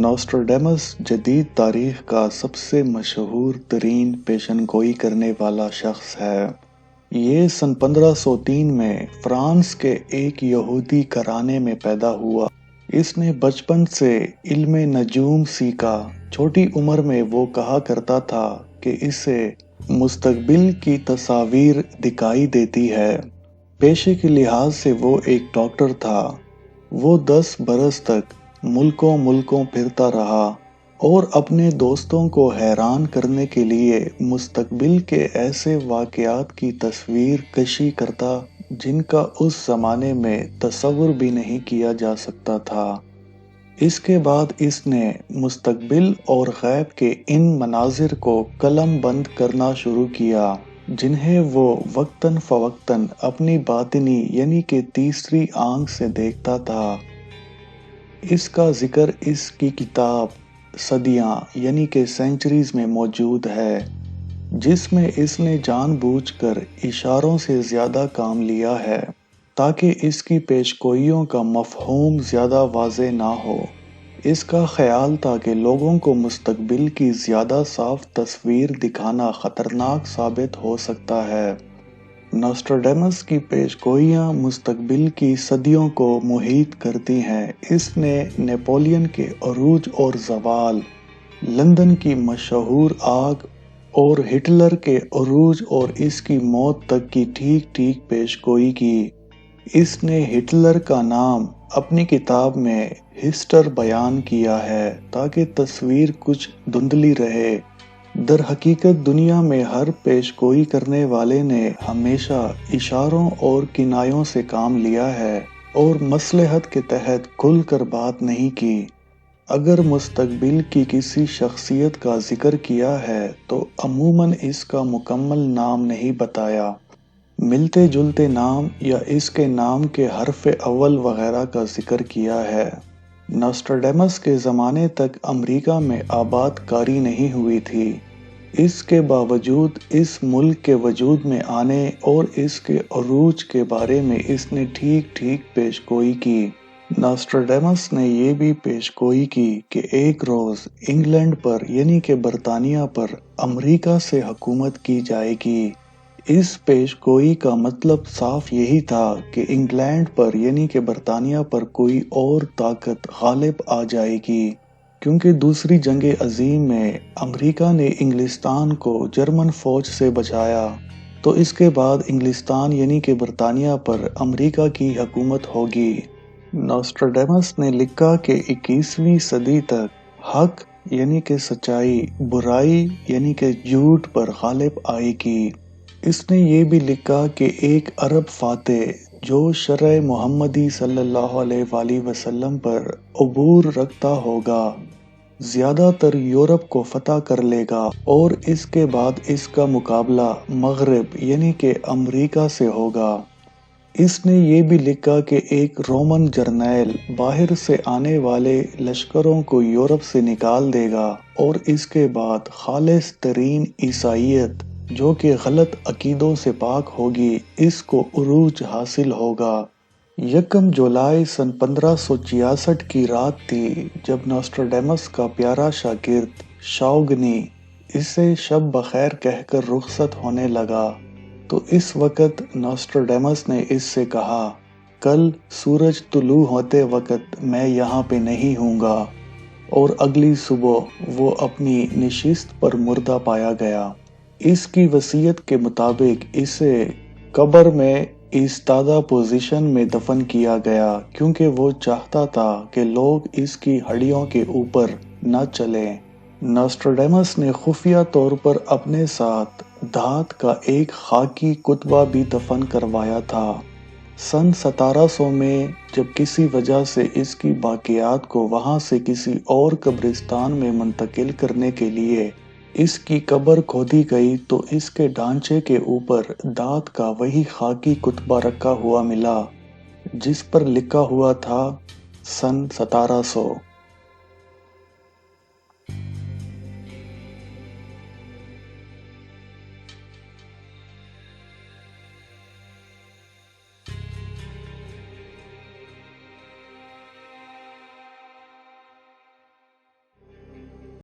نوسٹراڈیمس جدید تاریخ کا سب سے مشہور ترین پیشن گوئی کرنے والا شخص ہے۔ یہ سن 1503 میں فرانس کے ایک یہودی گھرانے میں پیدا ہوا۔ اس نے بچپن سے علم نجوم سیکھا۔ چھوٹی عمر میں وہ کہا کرتا تھا کہ اسے مستقبل کی تصاویر دکھائی دیتی ہے۔ پیشے کے لحاظ سے وہ ایک ڈاکٹر تھا۔ وہ 10 برس تک ملکوں پھرتا رہا اور اپنے دوستوں کو حیران کرنے کے لیے مستقبل کے ایسے واقعات کی تصویر کشی کرتا جن کا اس زمانے میں تصور بھی نہیں کیا جا سکتا تھا۔ اس کے بعد اس نے مستقبل اور غیب کے ان مناظر کو قلم بند کرنا شروع کیا جنہیں وہ وقتاً فوقتاً اپنی باطنی یعنی کہ تیسری آنکھ سے دیکھتا تھا۔ اس کا ذکر اس کی کتاب صدیاں یعنی کہ سینچریز میں موجود ہے، جس میں اس نے جان بوجھ کر اشاروں سے زیادہ کام لیا ہے تاکہ اس کی پیشگوئیوں کا مفہوم زیادہ واضح نہ ہو۔ اس کا خیال تھا کہ لوگوں کو مستقبل کی زیادہ صاف تصویر دکھانا خطرناک ثابت ہو سکتا ہے۔ نوسٹراڈیمس کی پیشگوئیاں مستقبل کی صدیوں کو محیط کرتی ہیں۔ اس نے نیپولین کے عروج اور زوال، لندن کی مشہور آگ اور ہٹلر کے عروج اور اس کی موت تک کی ٹھیک پیشگوئی کی۔ اس نے ہٹلر کا نام اپنی کتاب میں ہسٹر بیان کیا ہے تاکہ تصویر کچھ دھندلی رہے۔ در حقیقت دنیا میں ہر پیشگوئی کرنے والے نے ہمیشہ اشاروں اور کنایوں سے کام لیا ہے اور مصلحت کے تحت کھل کر بات نہیں کی۔ اگر مستقبل کی کسی شخصیت کا ذکر کیا ہے تو عموماً اس کا مکمل نام نہیں بتایا، ملتے جلتے نام یا اس کے نام کے حرف اول وغیرہ کا ذکر کیا ہے۔ نوسٹراڈیمس کے زمانے تک امریکہ میں آباد کاری نہیں ہوئی تھی۔ اس کے باوجود اس ملک کے وجود میں آنے اور اس کے عروج کے بارے میں اس نے ٹھیک پیشگوئی کی۔ نوسٹراڈیمس نے یہ بھی پیشگوئی کی کہ ایک روز انگلینڈ پر یعنی کہ برطانیہ پر امریکہ سے حکومت کی جائے گی۔ اس پیشگوئی کا مطلب صاف یہی تھا کہ انگلینڈ پر یعنی کہ برطانیہ پر کوئی اور طاقت غالب آ جائے گی، کیونکہ دوسری جنگ عظیم میں امریکہ نے انگلستان کو جرمن فوج سے بچایا، تو اس کے بعد انگلستان یعنی کہ برطانیہ پر امریکہ کی حکومت ہوگی۔ نوسٹراڈیمس نے لکھا کہ 21ویں صدی تک حق یعنی کہ سچائی، برائی یعنی کہ جھوٹ پر غالب آئے گی۔ اس نے یہ بھی لکھا کہ ایک عرب فاتح جو شرع محمدی صلی اللہ علیہ وآلہ وسلم پر عبور رکھتا ہوگا، زیادہ تر یورپ کو فتح کر لے گا اور اس کے بعد اس کا مقابلہ مغرب یعنی کہ امریکہ سے ہوگا۔ اس نے یہ بھی لکھا کہ ایک رومن جرنیل باہر سے آنے والے لشکروں کو یورپ سے نکال دے گا اور اس کے بعد خالص ترین عیسائیت جو کہ غلط عقیدوں سے پاک ہوگی اس کو عروج حاصل ہوگا۔ 1 جولائی سن 1566 کی رات تھی جب نوسٹراڈیمس کا پیارا شاگرد شاؤگنی اسے شب بخیر کہہ کر رخصت ہونے لگا، تو اس وقت نوسٹراڈیمس نے اس سے کہا، کل سورج طلوع ہوتے وقت میں یہاں پہ نہیں ہوں گا، اور اگلی صبح وہ اپنی نشست پر مردہ پایا گیا۔ اس کی وصیت کے مطابق اسے قبر میں ایستادہ پوزیشن میں دفن کیا گیا کیونکہ وہ چاہتا تھا کہ لوگ اس کی ہڈیوں کے اوپر نہ چلیں۔ نوسٹراڈیمس نے خفیہ طور پر اپنے ساتھ دھات کا ایک خاکی کتبہ بھی دفن کروایا تھا۔ سن 1700 میں جب کسی وجہ سے اس کی باقیات کو وہاں سے کسی اور قبرستان میں منتقل کرنے کے لیے اس کی قبر کھودی گئی تو اس کے ڈھانچے کے اوپر دھات کا وہی خاکی کتبہ رکھا ہوا ملا جس پر لکھا ہوا تھا سن 1700۔